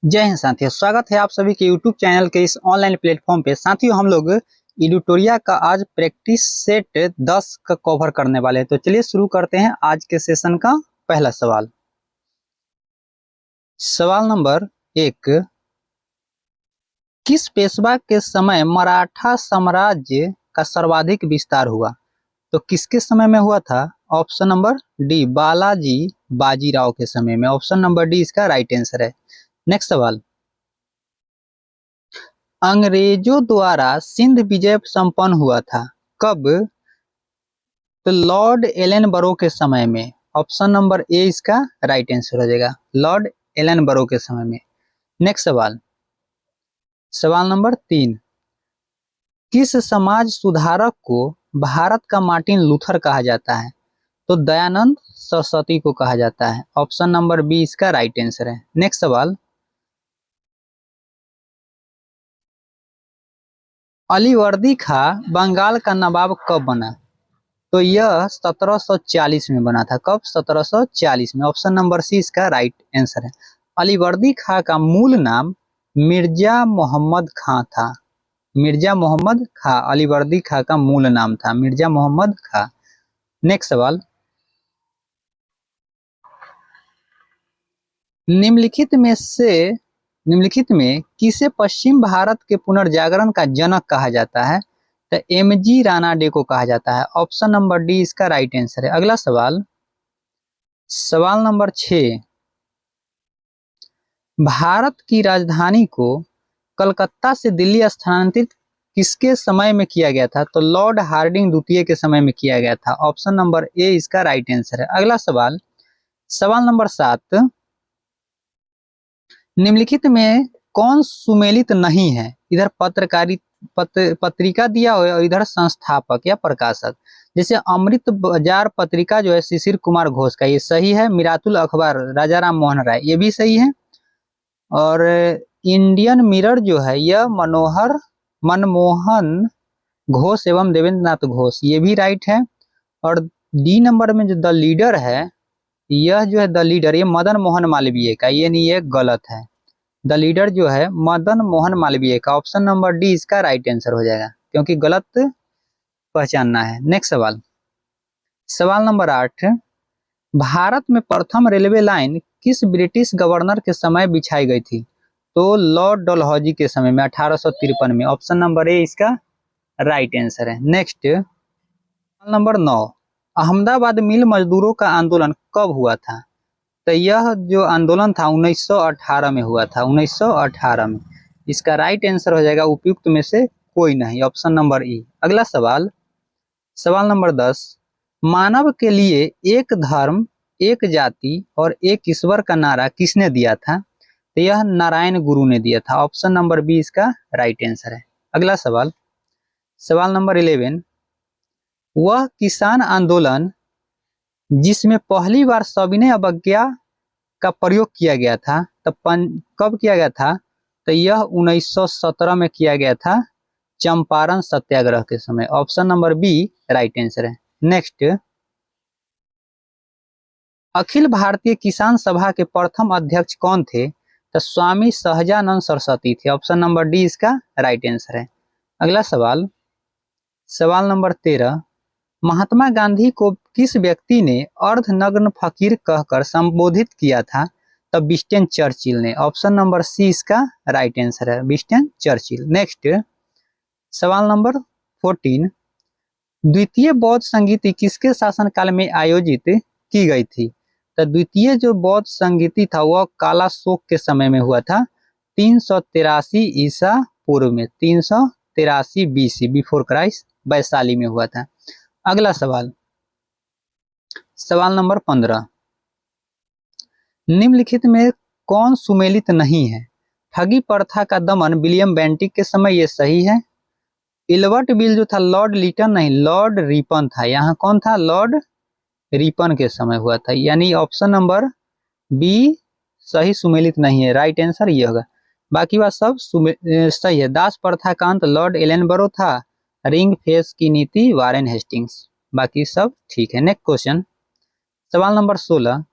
जय हिंद साथियों, स्वागत है आप सभी के YouTube चैनल के इस ऑनलाइन प्लेटफॉर्म पे। साथियों, हम लोग एडिटोरिया का आज प्रैक्टिस सेट 10 का कवर करने वाले हैं। तो चलिए शुरू करते हैं आज के सेशन का पहला सवाल। सवाल नंबर 1, किस पेशवा के समय मराठा साम्राज्य का सर्वाधिक विस्तार हुआ? तो किसके समय में हुआ था? Option number D, Balaji Bajirao के समय में। ऑप्शन नंबर डी इसका राइट आंसर है। नेक्स्ट सवाल, अंग्रेजों द्वारा सिंध विजय संपन्न हुआ था कब? तो लॉर्ड एलन के समय में। ऑप्शन नंबर ए इसका राइट आंसर हो जाएगा, लॉर्ड एलन के समय में। नेक्स्ट सवाल, सवाल नंबर 3, किस समाज सुधारक को भारत का मार्टिन लूथर कहा जाता है? तो दयानंद सरस्वती को कहा जाता है। ऑप्शन नंबर बी इसका राइट आंसर है। नेक्स्ट सवाल, अलीवर्दी खां बंगाल का नवाब कब बना? तो यह 1740 में बना था। कब? 1740 में। ऑप्शन नंबर सी इसका राइट आंसर है। अलीवर्दी खां का मूल नाम मिर्जा मोहम्मद खां था। मिर्जा मोहम्मद खां अलीवर्दी खां का मूल नाम था, मिर्जा मोहम्मद खां। नेक्स्ट सवाल, निम्नलिखित में किसे पश्चिम भारत के पुनर्जागरण का जनक कहा जाता है? तो एमजी रानाडे को कहा जाता है। ऑप्शन नंबर डी इसका राइट आंसर है। अगला सवाल, सवाल नंबर 6, भारत की राजधानी को कलकत्ता से दिल्ली स्थानांतरित किसके समय में किया गया था? तो लॉर्ड हार्डिंग द्वितीय के समय में किया गया था। ऑप्शन नंबर ए इसका राइट आंसर है। अगला सवाल, सवाल नंबर 7, निम्नलिखित में कौन सुमेलित नहीं है? इधर पत्रिका दिया हुआ है और इधर संस्थापक या प्रकाशक। जैसे अमृत बाजार पत्रिका जो है शिशिर कुमार घोष का, ये सही है। मिरातुल अखबार राजा राम मोहन राय, ये भी सही है। और इंडियन मिरर जो है यह मनमोहन घोष एवं देवेंद्र नाथ घोष, ये भी राइट है। और डी नंबर में जो द लीडर है, यह जो है द लीडर, ये मदन मोहन मालवीय का, ये नहीं, ये गलत है। द लीडर जो है मदन मोहन मालवीय का। ऑप्शन नंबर डी इसका राइट आंसर हो जाएगा, क्योंकि गलत पहचानना है। नेक्स्ट सवाल, सवाल नंबर 8, भारत में प्रथम रेलवे लाइन किस ब्रिटिश गवर्नर के समय बिछाई गई थी? तो लॉर्ड डलहौजी के समय में, 1853 में। ऑप्शन नंबर ए इसका राइट आंसर है। नेक्स्ट सवाल नंबर 9, अहमदाबाद मिल मजदूरों का आंदोलन कब हुआ था? तो यह जो आंदोलन था 1918 में हुआ था, 1918 में। इसका राइट आंसर हो जाएगा उपयुक्त में से कोई नहीं, ऑप्शन नंबर ई। अगला सवाल, सवाल नंबर 10, मानव के लिए एक धर्म, एक जाति और एक ईश्वर का नारा किसने दिया था? तो यह नारायण गुरु ने दिया था। ऑप्शन नंबर बी इसका राइट आंसर है। अगला सवाल, सवाल नंबर 11, वह किसान आंदोलन जिसमें पहली बार सविनय अवज्ञा का प्रयोग किया गया था, तब कब किया गया था? तो यह 1917 में किया गया था, चंपारण सत्याग्रह के समय। Option number B right answer है। नेक्स्ट, अखिल भारतीय किसान सभा के प्रथम अध्यक्ष कौन थे? तो स्वामी सहजानंद सरस्वती थे। ऑप्शन नंबर डी इसका राइट आंसर है। अगला सवाल, सवाल नंबर 13, महात्मा गांधी को किस व्यक्ति ने अर्धनग्न फकीर कहकर संबोधित किया था? तब विंस्टन चर्चिल ने। ऑप्शन नंबर सी इसका राइट आंसर है, विंस्टन चर्चिल। नेक्स्ट, सवाल नंबर 14, द्वितीय बौद्ध संगीति किसके शासनकाल में आयोजित की गई थी? तो द्वितीय जो बौद्ध संगीति था वह काला शोक के समय में हुआ था, 383 ईसा पूर्व में, 383 बीसी बिफोर क्राइस्ट, वैशाली में हुआ था। अगला सवाल, सवाल नंबर 15, निम्नलिखित में कौन सुमेलित नहीं है? ठगी प्रथा का दमन विलियम बेंटिक के समय, ये सही है। इल्बर्ट बिल जो था लॉर्ड लिटन नहीं, लॉर्ड रिपन था। यहाँ कौन था? लॉर्ड रिपन के समय हुआ था, यानी ऑप्शन नंबर बी सही सुमेलित नहीं है। राइट आंसर ये होगा, बाकी बात सब सही है। दास प्रथा का अंत लॉर्ड एलनबरो था। रिंग फेस की नीति वारेन हेस्टिंग्स, बाकी सब ठीक है। नेक्स्ट क्वेश्चन, सवाल नंबर 16,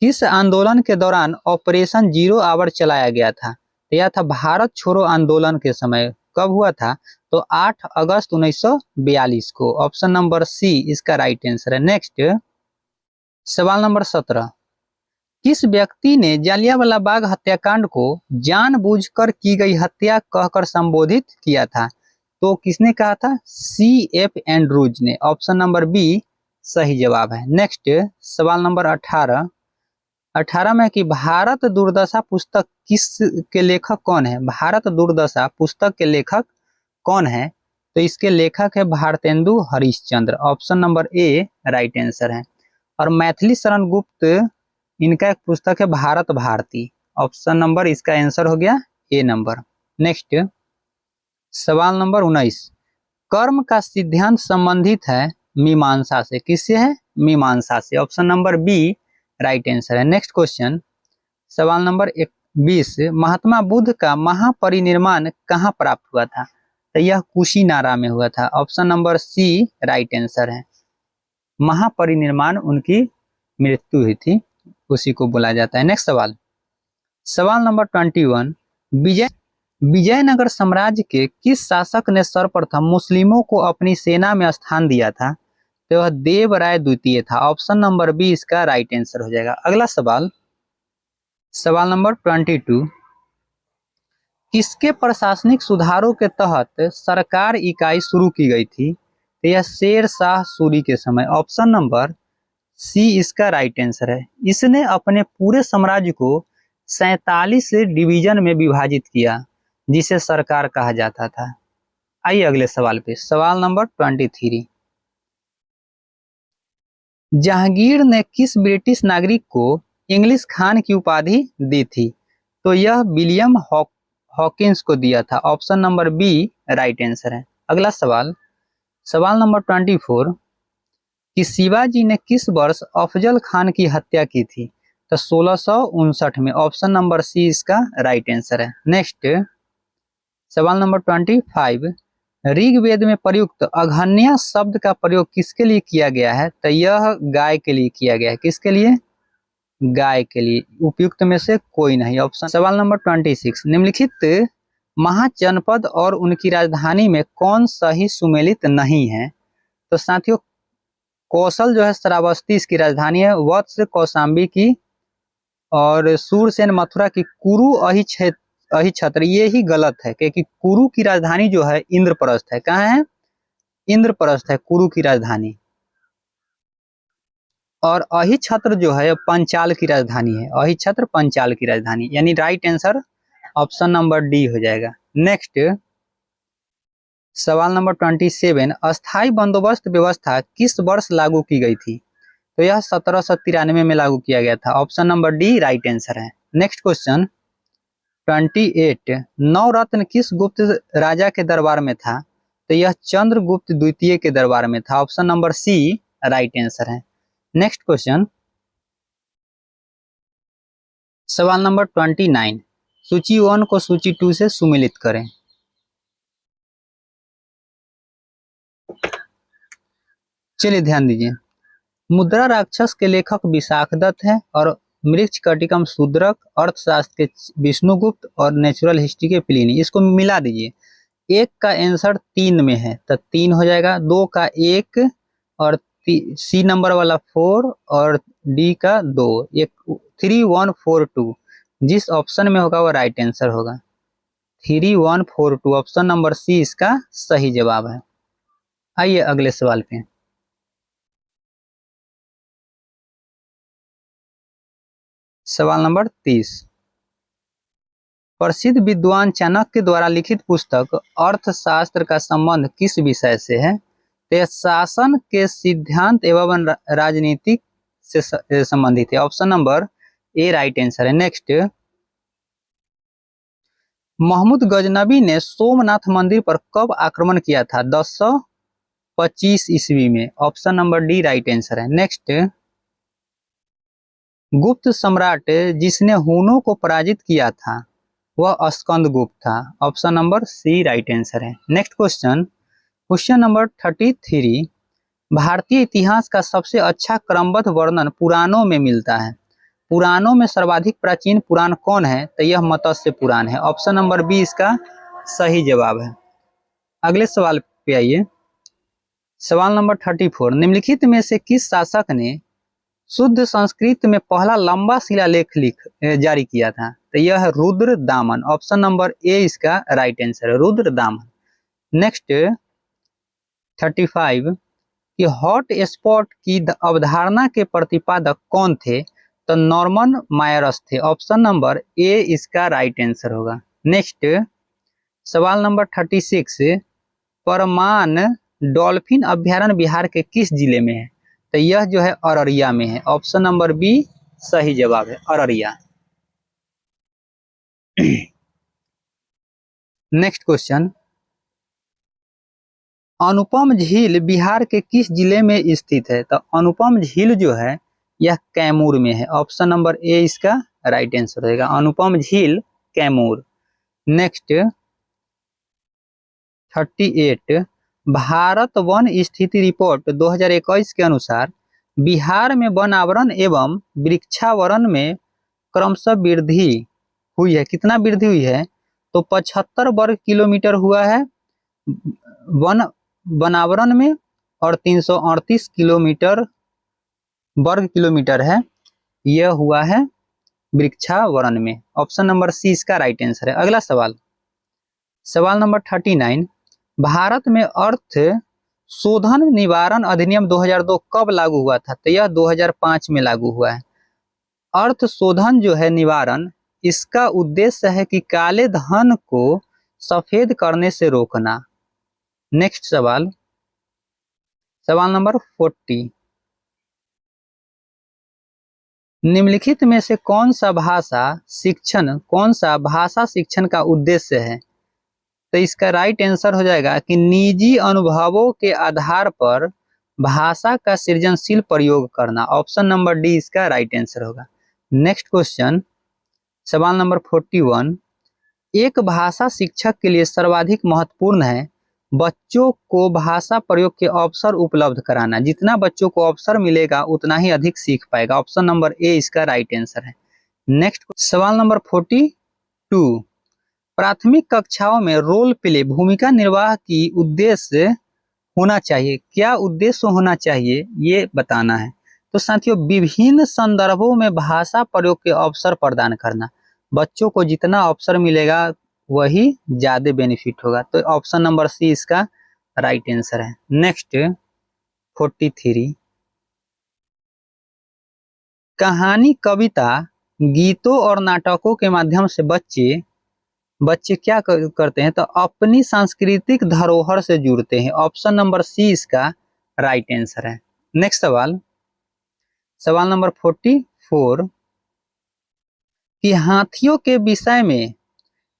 किस आंदोलन के दौरान ऑपरेशन जीरो आवर चलाया गया था? तो यह था भारत छोड़ो आंदोलन के समय। कब हुआ था? तो 8 अगस्त 1942 को। ऑप्शन नंबर सी इसका राइट आंसर है। नेक्स्ट सवाल नंबर 17, किस व्यक्ति ने जालियांवाला बाग हत्याकांड को जानबूझकर की गई हत्या कहकर संबोधित किया था? तो किसने कहा था? C.F. एंड्रूज ने। ऑप्शन नंबर बी सही जवाब है। नेक्स्ट सवाल नंबर 18 में कि भारत दुर्दशा पुस्तक किस के लेखक कौन है? भारत दुर्दशा पुस्तक के लेखक कौन है? तो इसके लेखक है Bharatendu Harishchandra. Option number A right answer है। और मैथिली शरण गुप्त, इनका एक पुस्तक है भारत भारती। ऑप्शन नंबर इसका आंसर हो गया ए नंबर। नेक्स्ट सवाल नंबर 19, कर्म का सिद्धांत संबंधित है मीमांसा से। किससे है? मीमांसा से। Option number B right answer है। नेक्स्ट क्वेश्चन सवाल नंबर 20, महात्मा बुद्ध का महापरिनिर्वाण कहाँ प्राप्त हुआ था? तो यह कुशीनारा में हुआ था। Option number C right answer है। महापरिनिर्वाण उनकी मृत्यु हुई थी, उसी को बोला जाता है। नेक्स्ट सवाल नंबर 21, विजयनगर साम्राज्य के किस शासक ने सर्वप्रथम मुस्लिमों को अपनी सेना में स्थान दिया था? तो वह देवराय द्वितीय था। ऑप्शन नंबर बी इसका राइट आंसर हो जाएगा। अगला सवाल नंबर 22, किसके प्रशासनिक सुधारों के तहत सरकार इकाई शुरू की गई थी? तो यह शेर शाह सूरी के समय। ऑप्शन नंबर सी इसका राइट आंसर है। इसने अपने पूरे साम्राज्य को 47 डिवीजन में विभाजित किया, जिसे सरकार कहा जाता था। आइए अगले सवाल पे। सवाल नंबर 23, जहांगीर ने किस ब्रिटिश नागरिक को इंग्लिश खान की उपाधि दी थी? तो यह विलियम हॉकिंस को दिया था। Option number B right answer है। अगला सवाल नंबर 24, कि शिवाजी ने किस वर्ष अफजल खान की हत्या की थी? तो 1659 में। ऑप्शन नंबर सी इसका राइट आंसर है। नेक्स्ट सवाल नंबर 25, ऋग्वेद में प्रयुक्त अघन्या शब्द का प्रयोग किसके लिए किया गया है? तो यह गाय के लिए किया गया है। किसके लिए? गाय के लिए। उपयुक्त में से कोई नहीं। ऑप्शन सवाल नंबर 26, निम्नलिखित महाजनपद और उनकी राजधानी में कौन सही सुमेलित नहीं है? तो साथियों, कौशल जो है श्रावस्ती इसकी राजधानी है, वत्स कौशाम्बी की, और सूरसेन मथुरा की, कुरु अहिछत्र ये ही गलत है, क्योंकि कुरु की राजधानी जो है इंद्रप्रस्थ है। कहाँ है? इंद्रप्रस्थ है कुरु की राजधानी। और अहिछत्र जो है पंचाल की राजधानी है। अहिछत्र पंचाल की राजधानी, यानी right answer option number D हो जाएगा। नेक्स्ट सवाल नंबर 27, अस्थाई बंदोबस्त व्यवस्था किस वर्ष लागू की गई थी? तो यह 1793 में लागू किया गया था। Option number D right answer है। नेक्स्ट क्वेश्चन 28, नवरत्न किस गुप्त राजा के दरबार में था? तो यह चंद्रगुप्त द्वितीय के दरबार में था। Option number C right answer है। नेक्स्ट क्वेश्चन सवाल नंबर 29, सूची 1 को सूची 2 से सुमेलित करें। चलिए ध्यान दीजिए। मुद्रा राक्षस के लेखक विशाखदत्त है, और मृक्ष कटिकम शूद्रक, अर्थशास्त्र के विष्णुगुप्त, और नेचुरल हिस्ट्री के प्लिनी। इसको मिला दीजिए। एक का आंसर 3 में है तो 3 हो जाएगा, 2 का 1, और सी नंबर वाला 4, और डी का 2। 3142 जिस ऑप्शन में होगा वो राइट आंसर होगा। 3142 ऑप्शन नंबर सी इसका सही जवाब है। आइए अगले सवाल पे। सवाल नंबर 30, प्रसिद्ध विद्वान चाणक्य द्वारा लिखित पुस्तक अर्थशास्त्र का संबंध किस विषय से है? तो शासन के सिद्धांत एवं राजनीतिक से संबंधित है। Option number A right answer है। नेक्स्ट, महमूद गजनबी ने सोमनाथ मंदिर पर कब आक्रमण किया था? 1025 ईस्वी में। Option number D right answer है। नेक्स्ट, गुप्त सम्राट जिसने हुनों को पराजित किया था वह स्कंदगुप्त था। Option number C right answer है। नेक्स्ट क्वेश्चन नंबर 33, भारतीय इतिहास का सबसे अच्छा क्रमबद्ध वर्णन पुराणों में मिलता है। पुराणों में सर्वाधिक प्राचीन पुराण कौन है? तो यह मत्स्य पुराण है। ऑप्शन नंबर बी इसका सही जवाब है। अगले सवाल पे आइए। सवाल नंबर 34, निम्नलिखित में से किस शासक ने शुद्ध संस्कृत में पहला लंबा शिलालेख जारी किया था? तो यह है रुद्रदामन। ऑप्शन नंबर ए इसका राइट आंसर है, रुद्रदामन। नेक्स्ट 35 कि हॉट स्पॉट की अवधारणा के प्रतिपादक कौन थे? तो नॉर्मन मायरस थे। ऑप्शन नंबर ए इसका राइट आंसर होगा। नेक्स्ट सवाल नंबर 36, परमान डॉल्फिन अभ्यारण्य बिहार के किस जिले में है? तो यह जो है अररिया में है। ऑप्शन नंबर बी सही जवाब है, अररिया। नेक्स्ट क्वेश्चन, अनुपम झील बिहार के किस जिले में स्थित है? तो अनुपम झील जो है यह कैमूर में है। ऑप्शन नंबर ए इसका राइट आंसर रहेगा, अनुपम झील कैमूर। नेक्स्ट 38, भारत वन स्थिति रिपोर्ट 2021 के अनुसार बिहार में वन आवरण एवं वृक्षावरण में क्रमशः वृद्धि हुई है। कितना वृद्धि हुई है? तो 75 वर्ग किलोमीटर हुआ है वनावरण में, और 338 किलोमीटर वर्ग किलोमीटर है यह हुआ है वृक्षावरण में। ऑप्शन नंबर सी इसका राइट आंसर है। अगला सवाल, सवाल नंबर 39, भारत में अर्थ शोधन निवारण अधिनियम 2002 कब लागू हुआ था? तो यह 2005 में लागू हुआ है। अर्थ शोधन जो है निवारण, इसका उद्देश्य है कि काले धन को सफेद करने से रोकना। नेक्स्ट सवाल, सवाल नंबर 40, निम्नलिखित में से कौन सा भाषा शिक्षण का उद्देश्य है? तो इसका राइट आंसर हो जाएगा कि निजी अनुभवों के आधार पर भाषा का सृजनशील प्रयोग करना। ऑप्शन नंबर डी इसका राइट आंसर होगा। नेक्स्ट क्वेश्चन, सवाल नंबर 41, एक भाषा शिक्षक के लिए सर्वाधिक महत्वपूर्ण है बच्चों को भाषा प्रयोग के अवसर उपलब्ध कराना। जितना बच्चों को अवसर मिलेगा उतना ही अधिक सीख पाएगा। ऑप्शन नंबर ए इसका राइट आंसर है। नेक्स्ट सवाल नंबर 42, प्राथमिक कक्षाओं में रोल प्ले भूमिका निर्वाह की उद्देश्य होना चाहिए। क्या उद्देश्य होना चाहिए ये बताना है। तो साथियों, विभिन्न संदर्भों में भाषा प्रयोग के अवसर प्रदान करना। बच्चों को जितना अवसर मिलेगा वही ज्यादा बेनिफिट होगा। तो ऑप्शन नंबर सी इसका राइट आंसर है। नेक्स्ट 43, कहानी, कविता, गीतों और नाटकों के माध्यम से बच्चे क्या करते हैं? तो अपनी सांस्कृतिक धरोहर से जुड़ते हैं। ऑप्शन नंबर सी इसका राइट आंसर है। नेक्स्ट सवाल, सवाल नंबर 44, कि हाथियों के विषय में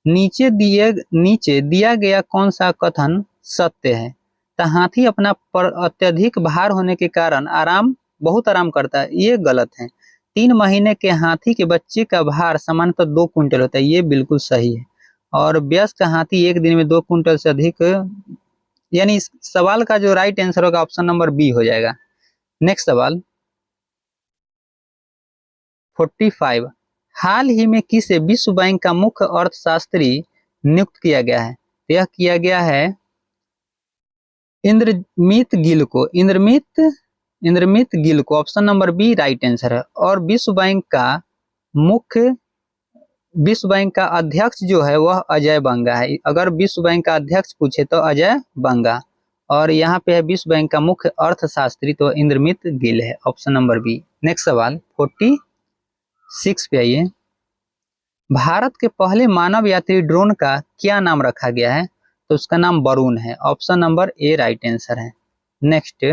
नीचे दिया गया कौन सा कथन सत्य है? तो हाथी अपना अत्यधिक भार होने के कारण बहुत आराम करता है, ये गलत है। 3 महीने के हाथी के बच्चे का भार सामान्यतः 2 क्विंटल होता है, ये बिल्कुल सही है। और वयस्क हाथी एक दिन में 2 क्विंटल से अधिक, यानी इस सवाल का जो राइट आंसर होगा ऑप्शन नंबर बी हो जाएगा। नेक्स्ट सवाल 45, हाल ही में किसे विश्व बैंक का मुख्य अर्थशास्त्री नियुक्त किया गया है? यह किया गया है इंद्रमित गिल को। Option number B right answer है। और विश्व बैंक का अध्यक्ष जो है वह अजय बंगा है। अगर विश्व बैंक का अध्यक्ष पूछे तो अजय बंगा, और यहाँ पे है विश्व बैंक का मुख्य अर्थशास्त्री तो इंद्रमित गिल है। Option number B. नेक्स्ट सवाल 46 पे आइए, भारत के पहले मानव यात्री ड्रोन का क्या नाम रखा गया है? तो उसका नाम वरुण है। Option number A right answer है। नेक्स्ट,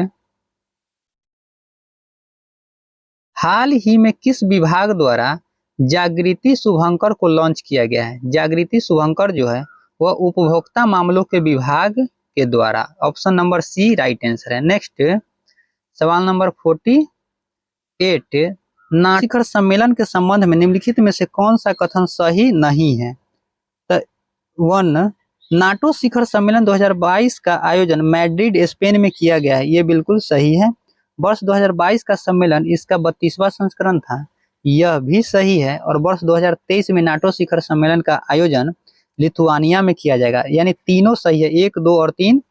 हाल ही में किस विभाग द्वारा जागृति शुभंकर को लॉन्च किया गया है? जागृति शुभंकर जो है वह उपभोक्ता मामलों के विभाग के द्वारा। Option number C right answer है। नेक्स्ट सवाल नंबर 48, शिखर सम्मेलन के संबंध में निम्नलिखित में से कौन सा कथन सही नहीं है? तो 1, नाटो शिखर सम्मेलन 2022 का आयोजन मैड्रिड स्पेन में किया गया है, ये बिल्कुल सही है। वर्ष 2022 का सम्मेलन इसका 32वां संस्करण था, यह भी सही है। और वर्ष 2023 में नाटो शिखर सम्मेलन का आयोजन लिथुआनिया में किया जाएगा। यानी तीनों सही है, 1, 2 और 3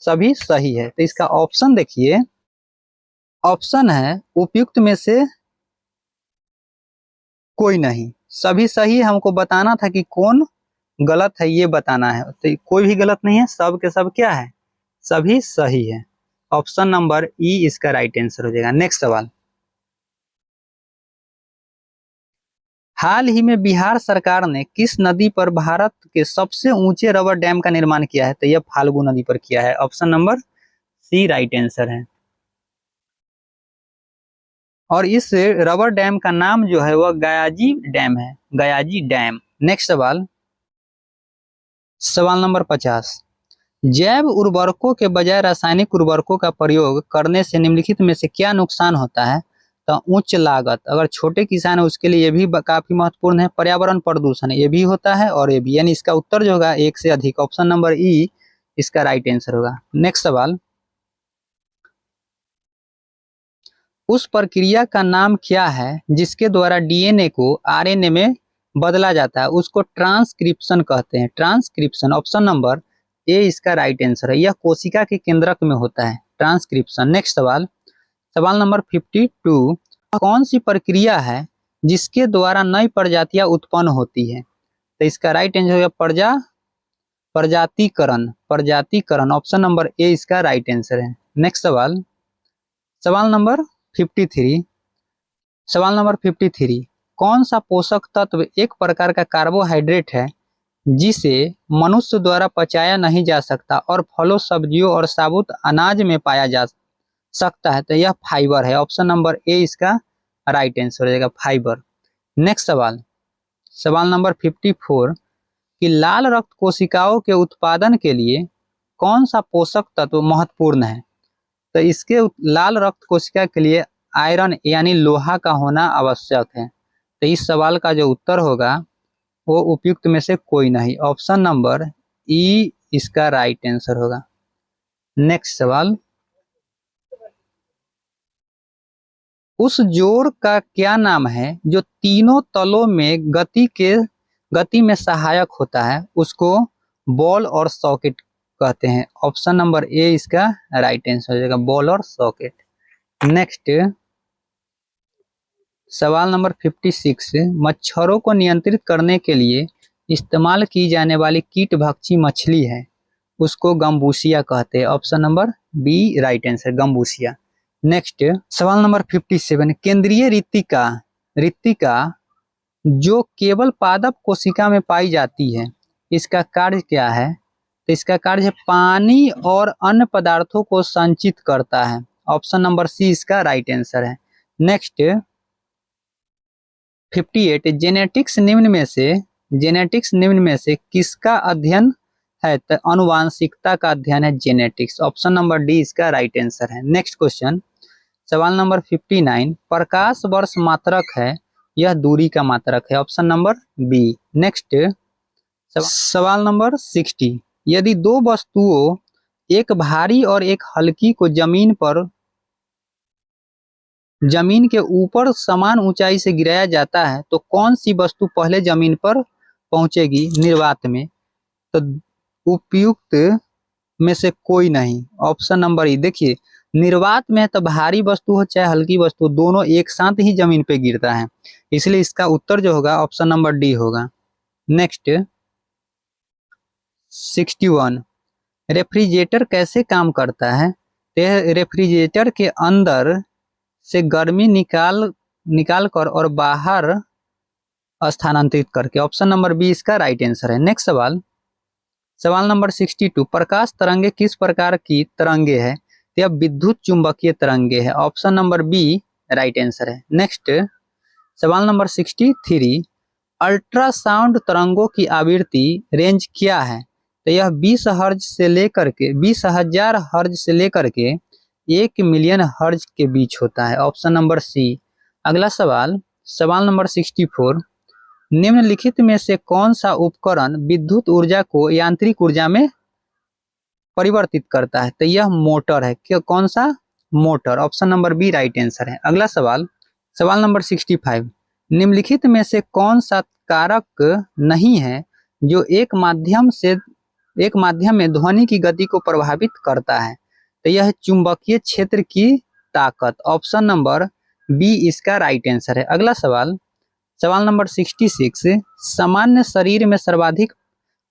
सभी सही है। तो इसका ऑप्शन देखिए, ऑप्शन है उपयुक्त में से कोई नहीं। सभी सही है, हमको बताना था कि कौन गलत है, ये बताना है। तो कोई भी गलत नहीं है, सब के सब क्या है, सभी सही है। ऑप्शन नंबर ई इसका राइट आंसर हो जाएगा। नेक्स्ट सवाल, हाल ही में बिहार सरकार ने किस नदी पर भारत के सबसे ऊंचे रबर डैम का निर्माण किया है? तो यह फाल्गु नदी पर किया है। Option number C right answer है। और इस रबर डैम का नाम जो है वह गयाजी डैम है, गयाजी डैम। नेक्स्ट सवाल, सवाल नंबर 50, जैव उर्वरकों के बजाय रासायनिक उर्वरकों का प्रयोग करने से निम्नलिखित में से क्या नुकसान होता है? तो उच्च लागत, अगर छोटे किसान है उसके लिए ये भी काफी महत्वपूर्ण है। पर्यावरण प्रदूषण ये भी होता है, और ये भी, यानी इसका उत्तर जो होगा एक से अधिक। ऑप्शन नंबर ई इसका राइट आंसर होगा। नेक्स्ट सवाल, उस प्रक्रिया का नाम क्या है जिसके द्वारा डीएनए को आरएनए में बदला जाता है? उसको ट्रांसक्रिप्शन कहते हैं, ट्रांसक्रिप्शन। ऑप्शन नंबर ए इसका राइट आंसर है। यह कोशिका के केंद्रक में होता है, ट्रांसक्रिप्शन। नेक्स्ट सवाल, सवाल नंबर 52, कौन सी प्रक्रिया है जिसके द्वारा नई प्रजातियां उत्पन्न होती है? तो इसका राइट आंसर होगा प्रजातिकरण, प्रजातिकरण। ऑप्शन नंबर ए इसका राइट आंसर है। नेक्स्ट सवाल, सवाल नंबर 53, सवाल नंबर 53, कौन सा पोषक तत्व एक प्रकार का कार्बोहाइड्रेट है जिसे मनुष्य द्वारा पचाया नहीं जा सकता और फलों, सब्जियों और साबुत अनाज में पाया जा सकता है? तो यह फाइबर है। ऑप्शन नंबर ए इसका राइट आंसर हो जाएगा, फाइबर। नेक्स्ट सवाल, सवाल नंबर 54, कि लाल रक्त कोशिकाओं के उत्पादन के लिए कौन सा पोषक तत्व महत्वपूर्ण है? तो इसके लाल रक्त कोशिका के लिए आयरन यानी लोहा का होना आवश्यक है। तो इस सवाल का जो उत्तर होगा वो उपयुक्त में से कोई नहीं। ऑप्शन नंबर ई इसका राइट आंसर होगा। नेक्स्ट सवाल, उस जोड़ का क्या नाम है जो तीनों तलों में गति में सहायक होता है? उसको बॉल और सॉकेट कहते हैं। ऑप्शन नंबर ए इसका राइट आंसर हो जाएगा, बॉल और सॉकेट। नेक्स्ट सवाल नंबर 56, मच्छरों को नियंत्रित करने के लिए इस्तेमाल की जाने वाली कीट भक्षी मछली है, उसको गम्बूसिया कहते हैं। Option number B right answer, gambusia. Next सवाल नंबर 57, केंद्रीय रिक्तिका जो केवल पादप कोशिका में पाई जाती है, इसका कार्य क्या है? तो इसका कार्य है पानी और अन्य पदार्थों को संचित करता है। ऑप्शन नंबर सी इसका राइट आंसर है। नेक्स्ट 58, जेनेटिक्स निम्न में से किसका अध्ययन है? तो अनुवांशिकता का अध्ययन है, जेनेटिक्स। ऑप्शन नंबर डी इसका राइट आंसर है। नेक्स्ट क्वेश्चन, सवाल नंबर 59, प्रकाश वर्ष मात्रक है, यह दूरी का मात्रक है। Option number B. नेक्स्ट सवाल नंबर 60, यदि दो वस्तुओं, एक भारी और एक हल्की को जमीन के ऊपर समान ऊंचाई से गिराया जाता है तो कौन सी वस्तु पहले जमीन पर पहुंचेगी निर्वात में? तो उपयुक्त में से कोई नहीं। ऑप्शन नंबर ई। देखिए, निर्वात में तो भारी वस्तु हो चाहे हल्की वस्तु, दोनों एक साथ ही जमीन पे गिरता है, इसलिए इसका उत्तर जो होगा ऑप्शन नंबर डी होगा। नेक्स्ट 61, रेफ्रिजरेटर कैसे काम करता है? तो रेफ्रिजरेटर के अंदर से गर्मी निकाल कर और बाहर स्थानांतरित करके। ऑप्शन नंबर बी इसका राइट आंसर है। नेक्स्ट सवाल नंबर 62, प्रकाश तरंगे किस प्रकार की तरंगे है? यह विद्युत चुंबकीय तरंगे है। Option number B right answer है। नेक्स्ट सवाल नंबर 63, अल्ट्रासाउंड तरंगों की आवृत्ति रेंज क्या है? तो यह 20,000 हर्ज से लेकर के 1 मिलियन हर्ज के बीच होता है। Option number C. अगला सवाल नंबर 64, निम्नलिखित में से कौन सा उपकरण विद्युत ऊर्जा को यांत्रिक ऊर्जा में परिवर्तित करता है? तो यह मोटर है। कौन सा? Motor. Option number B right answer है। अगला सवाल नंबर 65, निम्नलिखित में से कौन सा कारक नहीं है जो एक माध्यम में ध्वनि की गति को प्रभावित करता है? तो यह चुंबकीय क्षेत्र की ताकत। ऑप्शन नंबर बी इसका राइट आंसर है। अगला सवाल नंबर 66, सामान्य शरीर में सर्वाधिक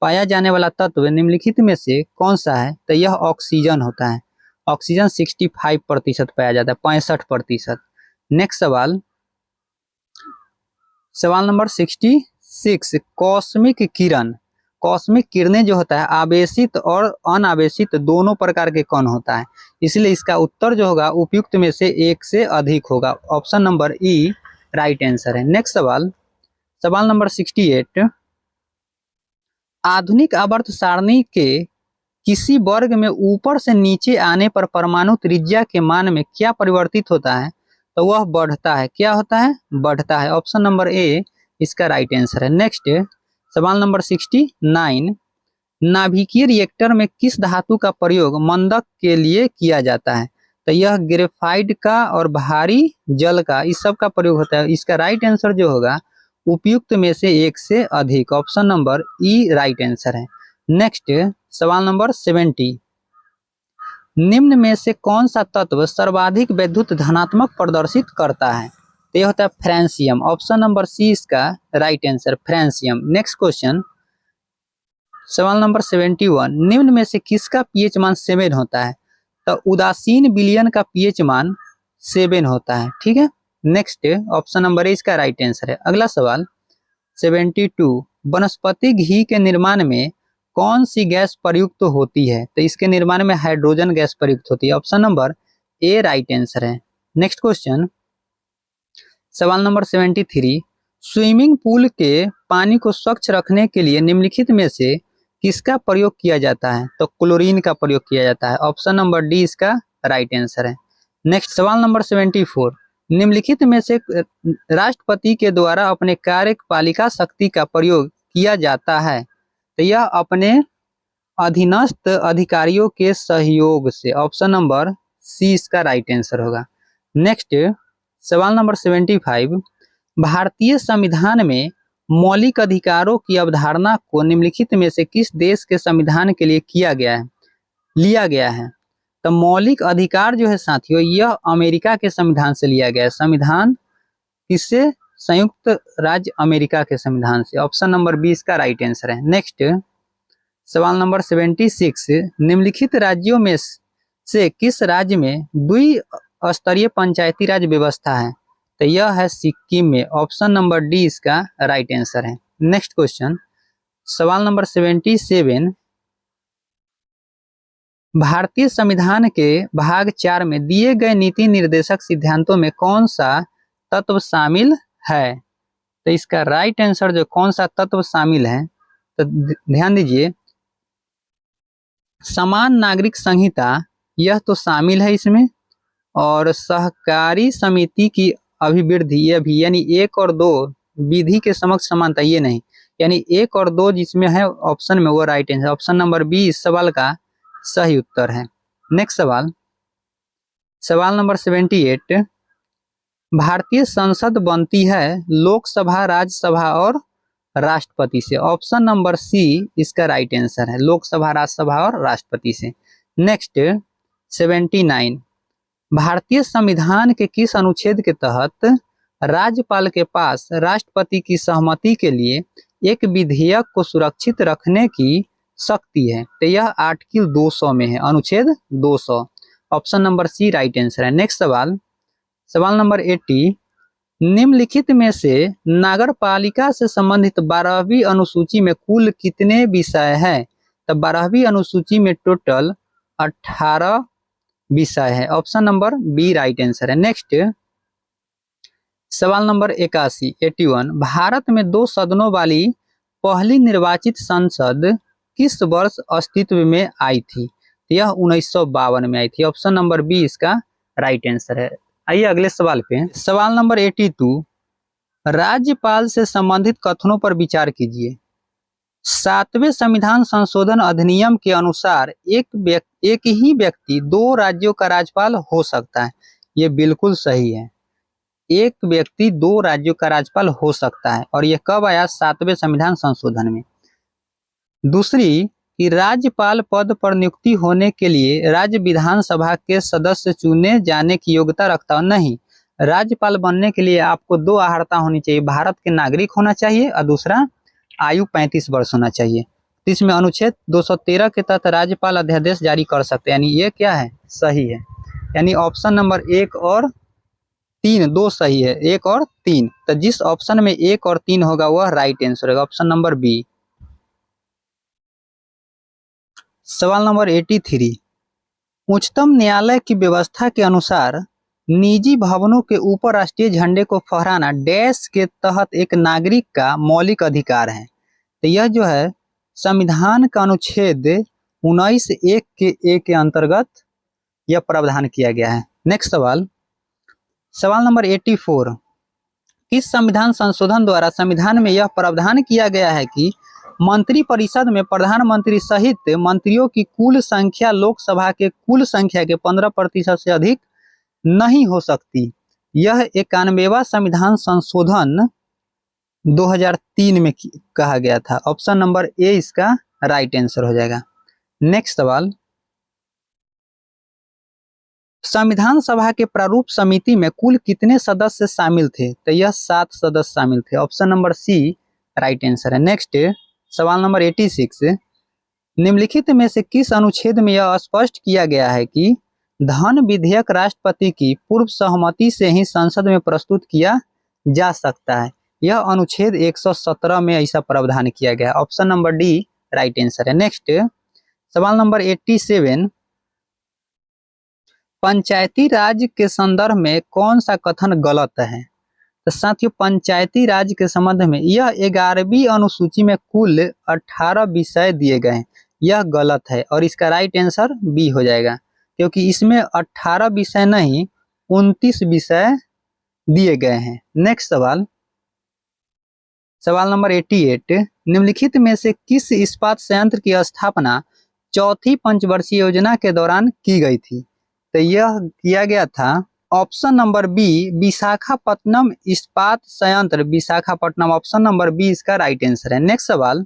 पाया जाने वाला तत्व निम्नलिखित में से कौन सा है? तो यह ऑक्सीजन होता है। ऑक्सीजन 65% पाया जाता है, 65%। नेक्स्ट सवाल नंबर 66, कॉस्मिक किरणें जो होता है आवेशित और अनावेशित दोनों प्रकार के कण होता है, इसलिए इसका उत्तर जो होगा उपयुक्त में से एक से अधिक होगा। ऑप्शन नंबर ई राइट आंसर है। नेक्स्ट सवाल नंबर 68, आधुनिक आवर्त सारणी के किसी वर्ग में ऊपर से नीचे आने पर परमाणु त्रिज्या के मान में क्या परिवर्तित होता है? तो वह बढ़ता है। क्या होता है? बढ़ता है। ऑप्शन नंबर ए इसका राइट आंसर है। नेक्स्ट सवाल नंबर 69, नाभिकीय रिएक्टर में किस धातु का प्रयोग मंदक के लिए किया जाता है? तो यह ग्रेफाइट का और भारी जल का, इस सब का प्रयोग होता है। इसका राइट आंसर जो होगा उपयुक्त में से एक से अधिक। ऑप्शन नंबर ई राइट आंसर है। नेक्स्ट सवाल नंबर 70, निम्न में से कौन सा तत्व सर्वाधिक वैद्युत धनात्मक प्रदर्शित करता है? तो यह होता है फ्रांसियम। ऑप्शन नंबर सी इसका right answer, francium. Next question सवाल नंबर 71, निम्न में से किसका पीएच मान 7 होता है? तो उदासीन विलयन का पीएच मान 7 होता है। ठीक है। नेक्स्ट ऑप्शन नंबर ए इसका राइट आंसर है। अगला सवाल 72, वनस्पति घी के निर्माण में कौन सी गैस प्रयुक्त होती है? तो इसके निर्माण में हाइड्रोजन गैस प्रयुक्त होती है। Option number A right answer है। नेक्स्ट क्वेश्चन सवाल नंबर 73, स्विमिंग पूल के पानी को स्वच्छ रखने के लिए निम्नलिखित में से किसका प्रयोग किया जाता है? तो क्लोरीन का प्रयोग किया जाता है। ऑप्शन नंबर डी इसका राइट आंसर है। नेक्स्ट सवाल नंबर 74, निम्नलिखित में से राष्ट्रपति के द्वारा अपने कार्यपालिका शक्ति का प्रयोग किया जाता है? तो यह अपने अधीनस्थ अधिकारियों के सहयोग से। ऑप्शन नंबर सी इसका राइट आंसर होगा। नेक्स्ट सवाल नंबर 75, भारतीय संविधान में मौलिक अधिकारों की अवधारणा को निम्नलिखित में से किस देश के संविधान के लिए लिया गया है? तो मौलिक अधिकार जो है साथियों, यह अमेरिका के संविधान से लिया गया है। संविधान किससे? संयुक्त राज्य अमेरिका के संविधान से। ऑप्शन नंबर बी इसका राइट आंसर है। नेक्स्ट सवाल नंबर 76, निम्नलिखित राज्यों में से किस राज्य में द्विस्तरीय पंचायती राज व्यवस्था है? तो यह है सिक्किम में। ऑप्शन नंबर डी इसका राइट आंसर है। नेक्स्ट क्वेश्चन सवाल नंबर 77, भारतीय संविधान के भाग 4 में दिए गए नीति निर्देशक सिद्धांतों में कौन सा तत्व शामिल है? तो इसका राइट आंसर जो कौन सा तत्व शामिल है, तो ध्यान दीजिए, समान नागरिक संहिता यह तो शामिल है इसमें, और सहकारी समिति की अभिवृद्धि यह भी, यानी 1 और 2 विधि के समक्ष समानता ये नहीं, यानी 1 और 2 जिसमें है ऑप्शन में वो right answer. Option number B इस सवाल का सही उत्तर है। नेक्स्ट सवाल नंबर 78, भारतीय संसद बनती है लोकसभा, राज्यसभा और राष्ट्रपति से। ऑप्शन नंबर सी इसका राइट आंसर है, लोकसभा, राज्यसभा और राष्ट्रपति से। नेक्स्ट 79, भारतीय संविधान के किस अनुच्छेद के तहत राज्यपाल के पास राष्ट्रपति की सहमति के लिए एक विधेयक को सुरक्षित रखने की शक्ति है? तो यह आर्टिकल 200 में है, अनुच्छेद 200। Option number C right answer है। नेक्स्ट सवाल नंबर 80, निम्नलिखित में से नगरपालिका से संबंधित 12वीं अनुसूची में कुल कितने विषय हैं? तो 12वीं अनुसूची में टोटल 18 विषय है। Option number B right answer है। नेक्स्ट सवाल नंबर 81, भारत में 2 सदनों वाली पहली निर्वाचित संसद किस वर्ष अस्तित्व में आई थी? यह 1952 में आई थी। ऑप्शन नंबर बी इसका राइट आंसर है। आइए अगले सवाल पे। सवाल नंबर 82, राज्यपाल से संबंधित कथनों पर विचार कीजिए। 7वें संविधान संशोधन अधिनियम के अनुसार एक ही व्यक्ति 2 राज्यों का राज्यपाल हो सकता है। ये बिल्कुल सही है। एक व्यक्ति 2 राज्यों का राज्यपाल हो सकता है, और यह कब आया? 7वें संविधान संशोधन में। दूसरी कि राज्यपाल पद पर नियुक्ति होने के लिए राज्य विधानसभा के सदस्य चुने जाने की योग्यता रखता है। नहीं, राज्यपाल बनने के लिए आपको 2 अर्हता होनी चाहिए, भारत के नागरिक होना चाहिए और दूसरा आयु 35 वर्ष होना चाहिए। इसमें अनुच्छेद 213 के तहत राज्यपाल अध्यादेश जारी कर सकते हैं, यानी ये क्या है? सही है। यानी ऑप्शन नंबर 1 और 3 2 सही है, 1 और 3। तो जिस ऑप्शन में 1 और 3 होगा वह राइट आंसर होगा, ऑप्शन नंबर बी। सवाल नंबर 83, उच्चतम न्यायालय की व्यवस्था के अनुसार निजी भवनों के ऊपर राष्ट्रीय झंडे को फहराना डैश के तहत एक नागरिक का मौलिक अधिकार है। तो यह जो है संविधान का अनुच्छेद 19(1) के ए के अंतर्गत यह प्रावधान किया गया है। नेक्स्ट सवाल, सवाल नंबर 84, किस संविधान संशोधन द्वारा संविधान में यह प्रावधान किया गया है कि मंत्रिपरिषद में प्रधानमंत्री सहित मंत्रियों की कुल संख्या लोकसभा के कुल संख्या के 15% से अधिक नहीं हो सकती? यह 91वां संविधान संशोधन 2003 में कहा गया था। ऑप्शन नंबर ए इसका राइट आंसर हो जाएगा। नेक्स्ट सवाल, संविधान सभा के प्रारूप समिति में कुल कितने सदस्य शामिल थे? तो यह 7 सदस्य शामिल थे, option number C right answer है। नेक्स्ट सवाल नंबर 86, निम्नलिखित में से किस अनुच्छेद में यह स्पष्ट किया गया है कि धन विधेयक राष्ट्रपति की पूर्व सहमति से ही संसद में प्रस्तुत किया जा सकता है? यह अनुच्छेद 117 में ऐसा प्रावधान किया गया, option number D right answer है। नेक्स्ट सवाल नंबर 87, पंचायती राज के संदर्भ में कौन सा कथन गलत है? तो साथियों, पंचायती राज के संबंध में यह 11वीं अनुसूची में कुल 18 विषय दिए गए हैं, यह गलत है और इसका राइट आंसर बी हो जाएगा, क्योंकि इसमें 18 विषय नहीं 29 विषय दिए गए हैं। नेक्स्ट सवाल, सवाल नंबर 88, निम्नलिखित में से किस इस्पात संयंत्र की स्थापना चौथी पंचवर्षीय योजना के दौरान की गई थी? तो यह किया गया था ऑप्शन नंबर बी विशाखापट्टनम इस्पात संयंत्र, विशाखापट्टनम, ऑप्शन नंबर बी इसका राइट आंसर है। नेक्स्ट सवाल,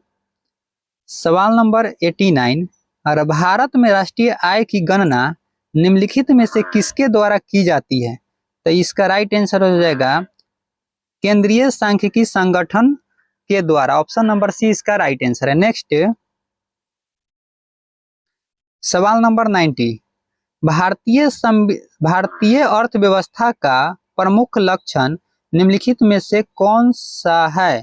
सवाल नंबर 89, भारत में राष्ट्रीय आय की गणना निम्नलिखित में से किसके द्वारा की जाती है? तो इसका राइट आंसर हो जाएगा केंद्रीय सांख्यिकी संगठन के द्वारा, ऑप्शन नंबर सी इसका राइट आंसर है। नेक्स्ट सवाल नंबर 90, भारतीय अर्थव्यवस्था का प्रमुख लक्षण निम्नलिखित में से कौन सा है?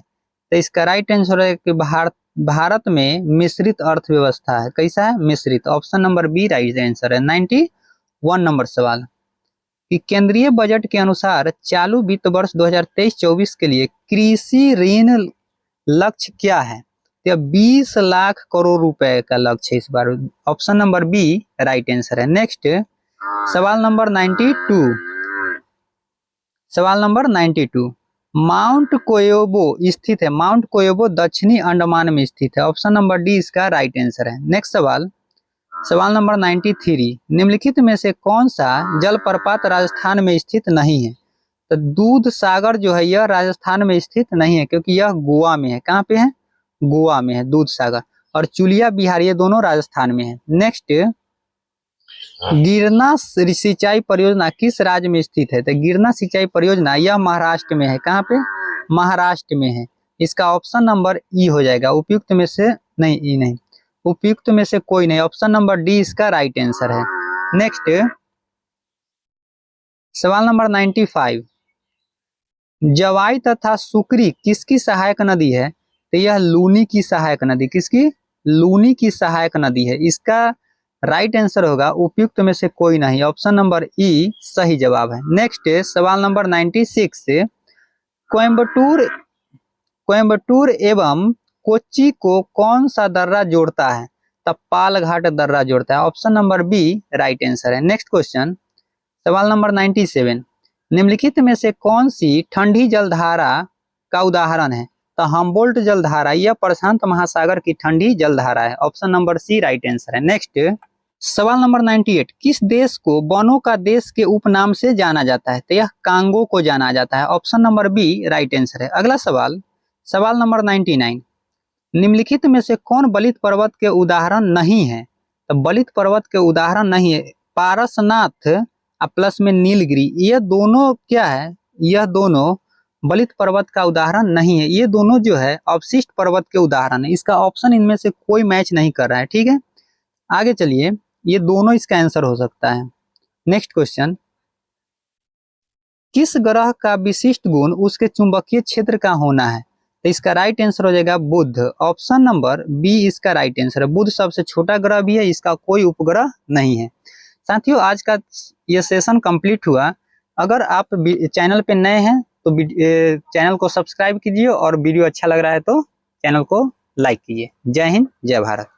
तो इसका राइट आंसर है कि भारत में मिश्रित अर्थव्यवस्था है। कैसा है? मिश्रित, option number B right answer है। 91 नंबर सवाल, कि केंद्रीय बजट के अनुसार चालू वित्त वर्ष 2023-24 के लिए कृषि ऋण लक्ष्य क्या है? तो 20 लाख करोड़ रुपए का लक्ष्य है इस बार, option number B right answer है। नेक्स्ट सवाल नंबर 92, सवाल नंबर 92, माउंट कोयोबो स्थित है, माउंट कोयोबो दक्षिणी अंडमान में स्थित है, ऑप्शन नंबर डी इसका राइट आंसर है। नेक्स्ट सवाल, सवाल नंबर 93, निम्नलिखित में से कौन सा जलप्रपात राजस्थान में स्थित नहीं है? तो दूध सागर जो है यह राजस्थान में स्थित नहीं है, क्योंकि यह गोवा में है। कहाँ पे है? गोवा में है दूध सागर, और चुलिया बिहार ये दोनों राजस्थान में है। नेक्स्ट, गिरना सिंचाई परियोजना किस राज्य में स्थित है? तो गिरना सिंचाई परियोजना यह महाराष्ट्र में है। कहाँ पे? महाराष्ट्र में है। इसका ऑप्शन नंबर ई हो जाएगा, उपयुक्त में से नहीं, ई नहीं, उपयुक्त में से कोई नहीं, ऑप्शन नंबर डी इसका राइट आंसर है। नेक्स्ट सवाल नंबर 95, जवाई तथा सुकरी किसकी सहायक नदी है? तो यह लूनी की सहायक नदी, किसकी? लूनी की सहायक नदी है। इसका राइट आंसर होगा उपयुक्त में से कोई नहीं, ऑप्शन नंबर ई सही जवाब है। नेक्स्ट सवाल नंबर 96, कोयम्बटूर एवं कोच्चि को कौन सा दर्रा जोड़ता है? तब पालघाट दर्रा जोड़ता है, option number B right answer है। नेक्स्ट क्वेश्चन सवाल नंबर 97, निम्नलिखित में से कौन सी ठंडी जलधारा का उदाहरण है? तो हम्बोल्ट जलधारा यह प्रशांत महासागर की ठंडी जलधारा है, option number C right answer है। नेक्स्ट सवाल नंबर 98, किस देश को वनों का देश के उपनाम से जाना जाता है? तो यह कांगो को जाना जाता है। Option number B right answer है। अगला सवाल, सवाल नंबर 99, निम्नलिखित में से कौन बलित पर्वत के उदाहरण नहीं है? तो बलित पर्वत के उदाहरण नहीं है पारसनाथ प्लस में नीलगिरी, ये दोनों क्या है? यह दोनों बलित पर्वत का उदाहरण नहीं है, ये दोनों जो है अवशिष्ट पर्वत के उदाहरण है। इसका ऑप्शन इनमें से कोई मैच नहीं कर रहा है। ठीक है, आगे चलिए, ये दोनों इसका आंसर हो सकता है। नेक्स्ट क्वेश्चन, किस ग्रह का विशिष्ट गुण उसके चुंबकीय क्षेत्र का होना है? तो इसका राइट आंसर हो जाएगा बुध। ऑप्शन नंबर बी इसका राइट आंसर है। बुध सबसे छोटा ग्रह भी है, इसका कोई उपग्रह नहीं है। साथियों, आज का ये सेशन कंप्लीट हुआ। अगर आप चैनल पे नए हैं तो चैनल को सब्सक्राइब कीजिए और वीडियो अच्छा लग रहा है तो चैनल को लाइक कीजिए। जय हिंद, जय भारत।